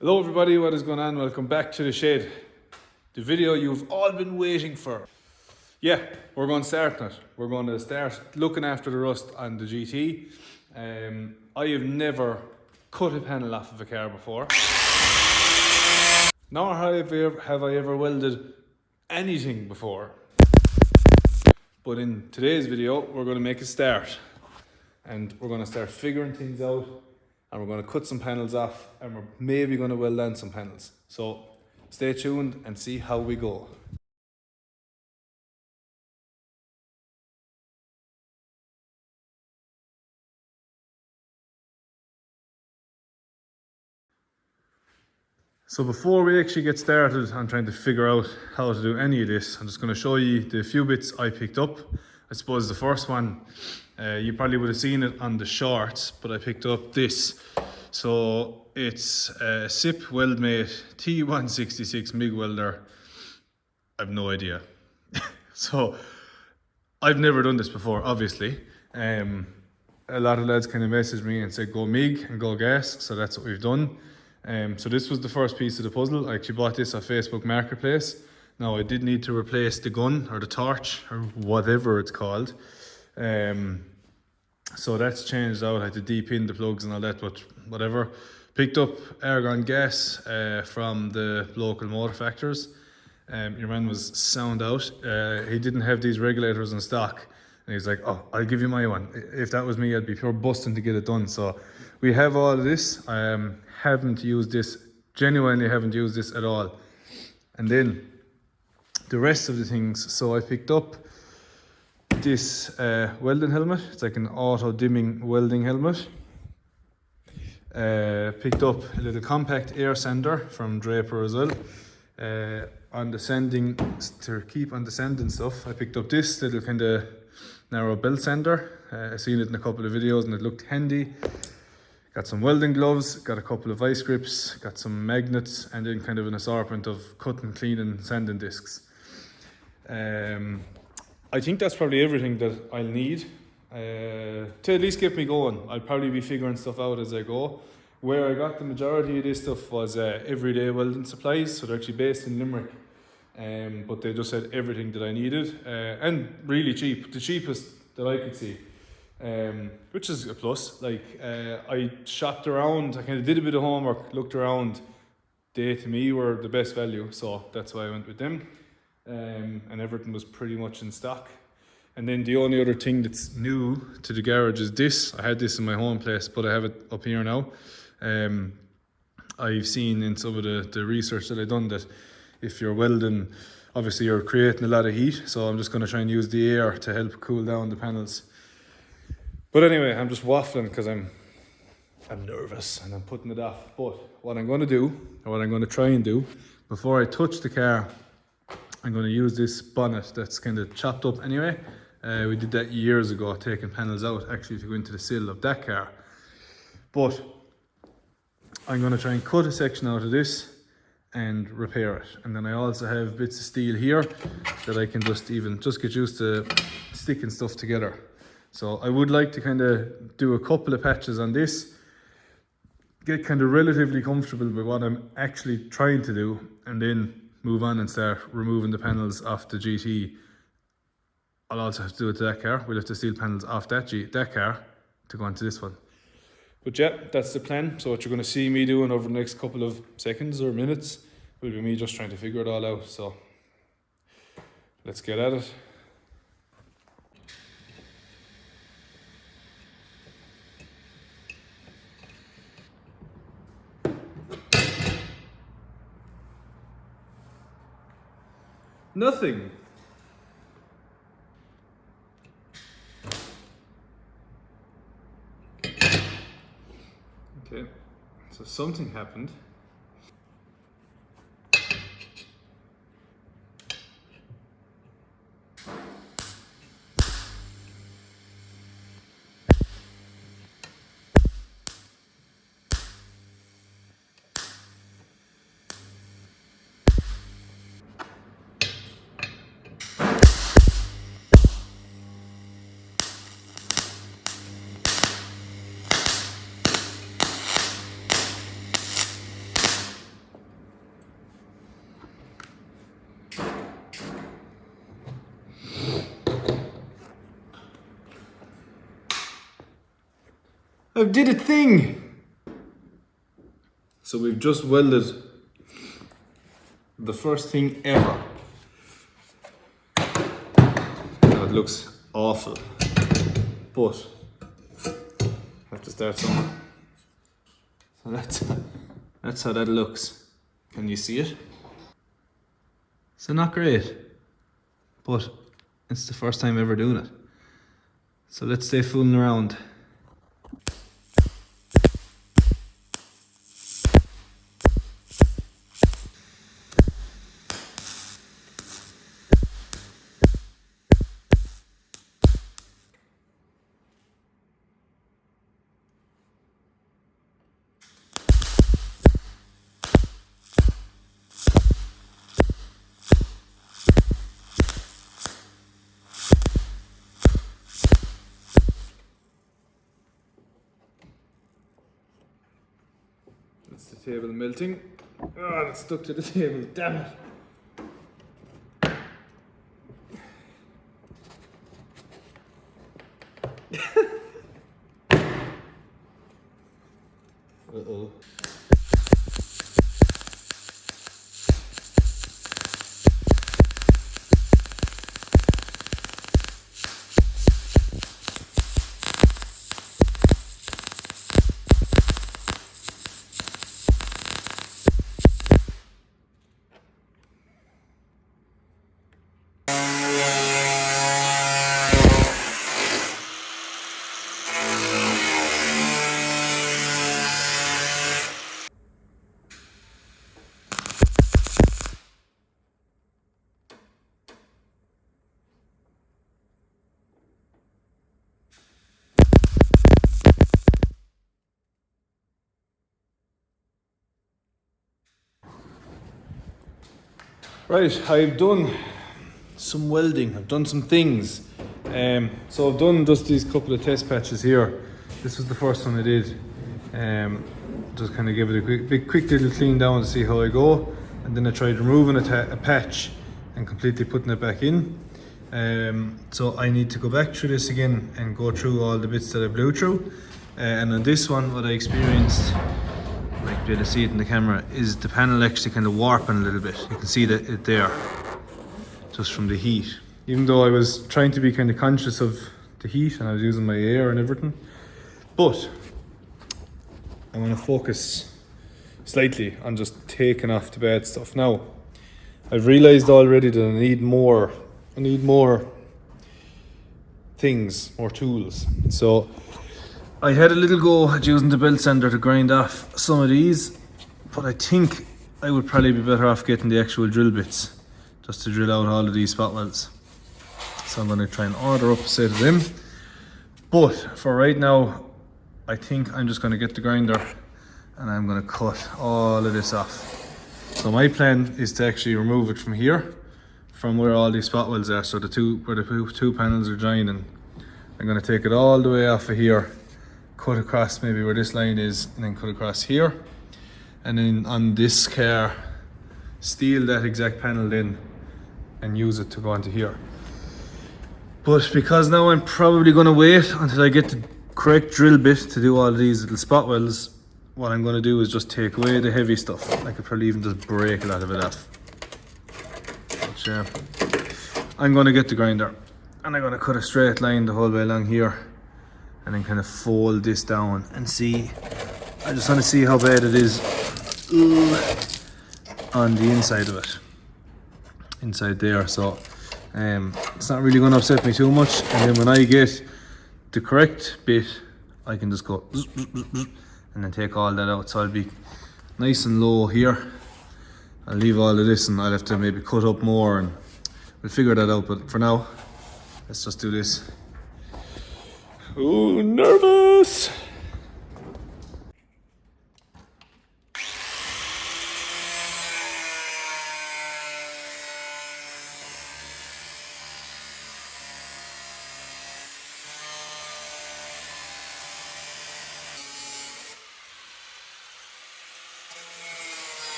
Hello everybody, what is going on? Welcome back to the shed. The video you've all been waiting for. Yeah, we're going to start now. We're going to start looking after the rust on the GT. I have never cut a panel off of a car before. Nor have I ever welded anything before. But in today's video, we're going to make a start. And we're going to start figuring things out. And we're going to cut some panels off, and we're maybe going to weld on some panels. So stay tuned and see how we go. So before we actually get started on trying to figure out how to do any of this, I'm just going to show you the few bits I picked up. I suppose the first one, you probably would have seen it on the shorts, but I picked up this. So it's a SIP Weldmate T166 MIG welder. I've no idea. So I've never done this before, obviously. A lot of lads kind of messaged me and said go MIG and go gas, so that's what we've done. So this was the first piece of the puzzle. I actually bought this off Facebook Marketplace. Now I did need to replace the gun or the torch or whatever it's called. So that's changed out. I had to de-pin the plugs and all that, but whatever. Picked up argon gas from the local motor factors. Your man was sound out. He didn't have these regulators in stock. And he was like, oh, I'll give you my one. If that was me, I'd be pure busting to get it done. So we have all of this. I haven't used this, genuinely haven't used this at all. And then the rest of the things. So I picked up this welding helmet. It's like an auto dimming welding helmet. Picked up a little compact air sander from Draper as well. On the sanding, to keep on the sanding stuff, I picked up this little kind of narrow belt sander. I've seen it in a couple of videos and it looked handy. Got some welding gloves, got a couple of vice grips, got some magnets, and then kind of an assortment of cutting, cleaning, sanding discs. I think that's probably everything that I'll need to at least get me going. I'll probably be figuring stuff out as I go. Where I got the majority of this stuff was everyday welding supplies, so they're actually based in Limerick. But they just had everything that I needed, and really cheap, the cheapest that I could see, which is a plus. Like I shopped around, I kind of did a bit of homework, looked around. They to me were the best value, so that's why I went with them. And everything was pretty much in stock. And then the only other thing that's new to the garage is this. I had this in my home place, but I have it up here now. I've seen in some of the research that I've done that if you're welding, obviously you're creating a lot of heat. So I'm just going to try and use the air to help cool down the panels. But anyway, I'm just waffling because I'm nervous and I'm putting it off. But what I'm going to do, or what I'm going to try and do, before I touch the car, I'm going to use this bonnet that's kind of chopped up anyway. We did that years ago, taking panels out actually to go into the sill of that car. But I'm going to try and cut a section out of this and repair it. And then I also have bits of steel here that I can just get used to sticking stuff together. So I would like to kind of do a couple of patches on this, get kind of relatively comfortable with what I'm actually trying to do, and then move on and start removing the panels off the GT. I'll also have to do it to that car. We'll have to steal panels off that car to go onto this one. But yeah, that's the plan. So what you're going to see me doing over the next couple of seconds or minutes will be me just trying to figure it all out. So let's get at it. Nothing. Okay, so something happened. I did a thing! So we've just welded the first thing ever. Now it looks awful, but I have to start somewhere. So that's how that looks. Can you see it? So not great, but it's the first time ever doing it. So let's stay fooling around. That's the table melting. Ah, it's stuck to the table, damn it. Uh-oh. Right, I've done some welding, I've done some things. So I've done just these couple of test patches here. This was the first one I did. Just kind of give it a quick little clean down to see how I go. And then I tried removing a patch and completely putting it back in. So I need to go back through this again and go through all the bits that I blew through. And on this one, what I experienced, you might be able to see it in the camera, is the panel actually kind of warping a little bit. You can see that it there, just from the heat. Even though I was trying to be kind of conscious of the heat and I was using my air and everything. But I want to focus slightly on just taking off the bad stuff. Now, I've realised already that I need more things, more tools. So I had a little go at using the belt sander to grind off some of these, but I think I would probably be better off getting the actual drill bits just to drill out all of these spot welds. So I'm going to try and order up a set of them. But for right now, I think I'm just going to get the grinder and I'm going to cut all of this off. So my plan is to actually remove it from here, from where all these spot welds are, so where the two panels are joining. I'm going to take it all the way off of here, cut across maybe where this line is, and then cut across here. And then on this car, steal that exact panel in and use it to go onto here. But because now I'm probably going to wait until I get the correct drill bit to do all of these little spot welds, what I'm going to do is just take away the heavy stuff. I could probably even just break a lot of it off. But yeah, I'm going to get the grinder and I'm going to cut a straight line the whole way along here and then kind of fold this down and see. I just want to see how bad it is on the inside of it, inside there. So it's not really going to upset me too much, and then when I get the correct bit I can just go and then take all that out. So I'll be nice and low here. I'll leave all of this and I'll have to maybe cut up more and we'll figure that out, but for now let's just do this. Ooh, nervous!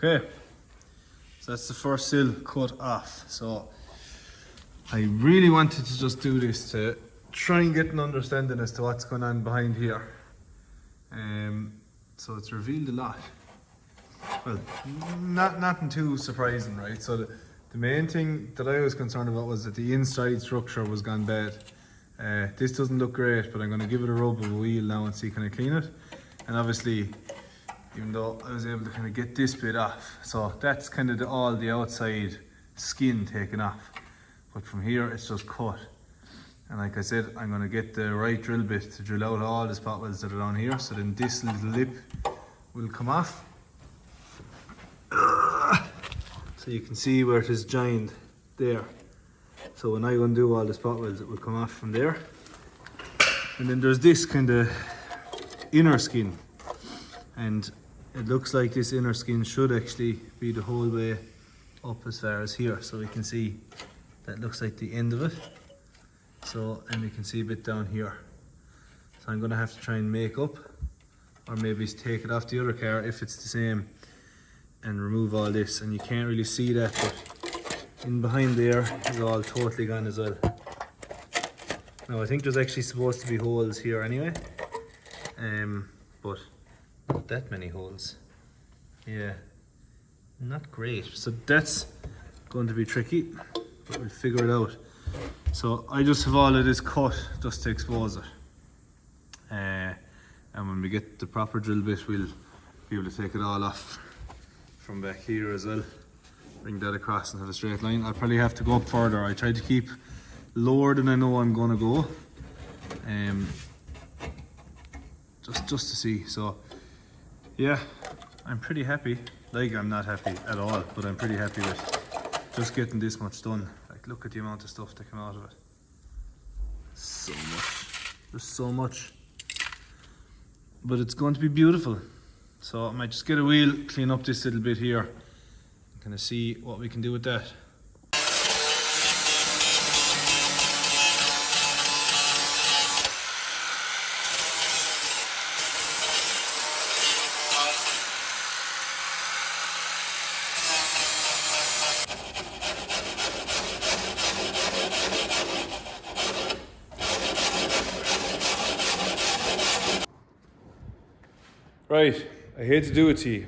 Okay, so that's the first sill cut off. So I really wanted to just do this to try and get an understanding as to what's going on behind here. So it's revealed a lot. Well, nothing too surprising, right? So the main thing that I was concerned about was that the inside structure was gone bad. This doesn't look great, but I'm going to give it a rub of a wheel now and see can I clean it. And obviously, even though I was able to kind of get this bit off, so that's kind of all the outside skin taken off. But from here, it's just cut. And like I said, I'm going to get the right drill bit to drill out all the spot welds that are down here. So then this little lip will come off. So you can see where it is joined there. So when I undo all the spot welds, it will come off from there. And then there's this kind of inner skin. And it looks like this inner skin should actually be the whole way up as far as here. So we can see that looks like the end of it. So, and we can see a bit down here. So I'm going to have to try and make up, or maybe take it off the other car if it's the same, and remove all this. And you can't really see that, but in behind there is all totally gone as well. Now I think there's actually supposed to be holes here anyway, but not that many holes. Yeah, not great. So that's going to be tricky, but we'll figure it out. So I just have all of this cut just to expose it. And when we get the proper drill bit, we'll be able to take it all off from back here as well. Bring that across and have a straight line. I'll probably have to go up further. I tried to keep lower than I know I'm going to go. Just to see. So yeah, I'm pretty happy. Like, I'm not happy at all, but I'm pretty happy with just getting this much done. Like, look at the amount of stuff that came out of it. So much. There's so much. But it's going to be beautiful. So I might just get a wheel, clean up this little bit here, and kind of see what we can do with that. Right, I hate to do it to you,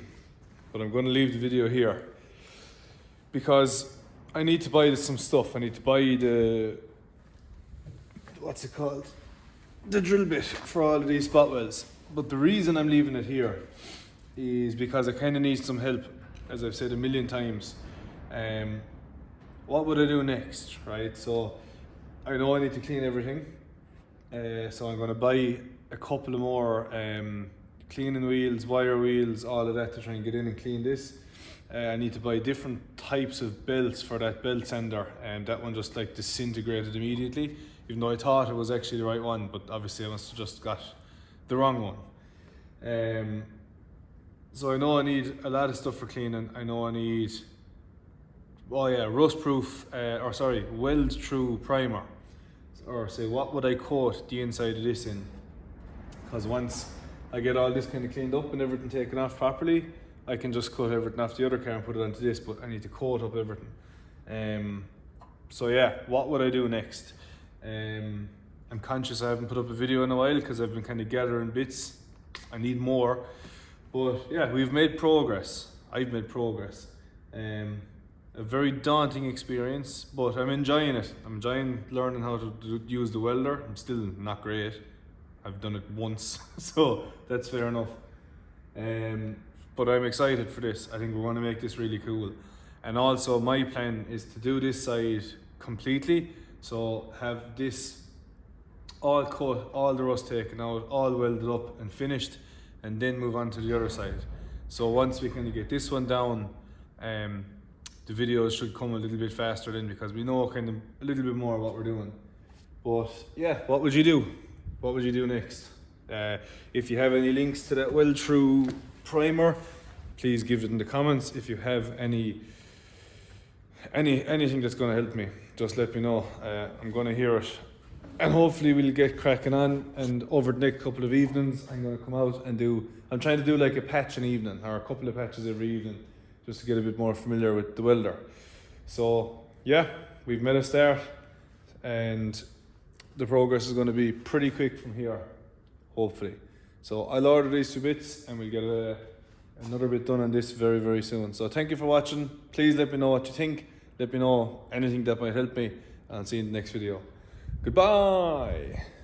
but I'm going to leave the video here because I need to buy some stuff. I need to buy the, what's it called? The drill bit for all of these spot welds. But the reason I'm leaving it here is because I kind of need some help, as I've said a million times. What would I do next, right? So I know I need to clean everything. So I'm going to buy a couple of more cleaning wheels, wire wheels, all of that to try and get in and clean this. I need to buy different types of belts for that belt sander, and that one just like disintegrated immediately, even though I thought it was actually the right one, but obviously I must have just got the wrong one. So I know I need a lot of stuff for cleaning. I know I need, oh yeah, rust proof, weld through primer, or say what would I coat the inside of this in, because once I get all this kind of cleaned up and everything taken off properly, I can just cut everything off the other car and put it onto this, but I need to coat up everything. So yeah, what would I do next? I'm conscious I haven't put up a video in a while because I've been kind of gathering bits. I need more, but yeah, we've made progress. I've made progress. A very daunting experience, but I'm enjoying it. I'm enjoying learning how to use the welder. I'm still not great. I've done it once, so that's fair enough. But I'm excited for this. I think we're going to make this really cool. And also my plan is to do this side completely. So have this all cut, all the rust taken out, all welded up and finished, and then move on to the other side. So once we kind of get this one down, the videos should come a little bit faster then, because we know kind of a little bit more what we're doing. But yeah, what would you do? What would you do next? If you have any links to that weld through primer, please give it in the comments. If you have anything that's going to help me, just let me know. I'm going to hear it, and hopefully we'll get cracking on. And over the next couple of evenings, I'm going to come out and I'm trying to do like a patch an evening, or a couple of patches every evening, just to get a bit more familiar with the welder. So yeah, we've made a start, and the progress is going to be pretty quick from here, hopefully. So I'll order these 2 bits and we'll get another bit done on this very, very soon. So thank you for watching. Please let me know what you think. Let me know anything that might help me, and I'll see you in the next video. Goodbye.